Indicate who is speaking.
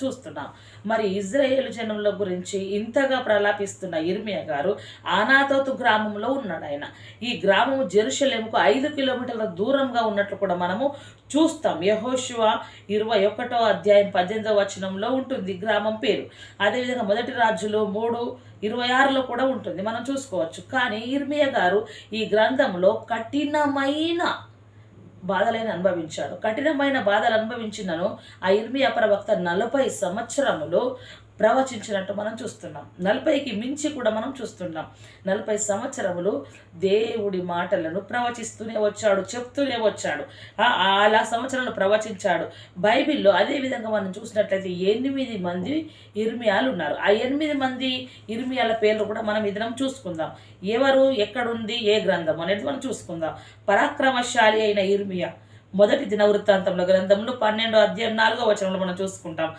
Speaker 1: చూస్తున్నాం. మరి ఇజ్రాయేలు జనముల గురించి ఇంతగా ప్రలాపిస్తున్న ఇర్మియా గారు ఆనాతోతు గ్రామంలో ఉన్నాడు ఆయన. ఈ గ్రామము జెరూషలేముకు 5 కిలోమీటర్ల దూరంగా ఉన్నట్లు కూడా మనము చూస్తాం. యెహోషువ 21వ అధ్యాయం 18వ వచనంలో ఉంటుంది గ్రామం పేరు. అదేవిధంగా మొదటి రాజులు 3:26లో కూడా ఉంటుంది, మనం చూసుకోవచ్చు. కానీ ఇర్మియా గారు ఈ గ్రంథంలో కఠినమైన బాధలను అనుభవించాడు. కఠినమైన బాధలు అనుభవించినను ఆ ఇర్మియా ప్రవక్త 40 సంవత్సరములు ప్రవచించినట్టు మనం చూస్తున్నాం. 40కి మించి కూడా మనం చూస్తున్నాం. 40 సంవత్సరములు దేవుడి మాటలను ప్రవచిస్తూనే వచ్చాడు, చెప్తూనే వచ్చాడు. అలా సంవత్సరాలు ప్రవచించాడు. బైబిల్లో అదేవిధంగా మనం చూసినట్లయితే 8 మంది ఇర్మియాలు ఉన్నారు. ఆ 8 మంది ఇర్మియాల పేర్లు కూడా మనం ఇదనం చూసుకుందాం. ఎవరు, ఎక్కడుంది, ఏ గ్రంథం అనేది మనం చూసుకుందాం. పరాక్రమశాలి అయిన ఇర్మియా మొదటి దినవృత్తాంతముల గ్రంథంలో 12వ అధ్యాయం 4వ వచనంలో మనం చూసుకుంటాం.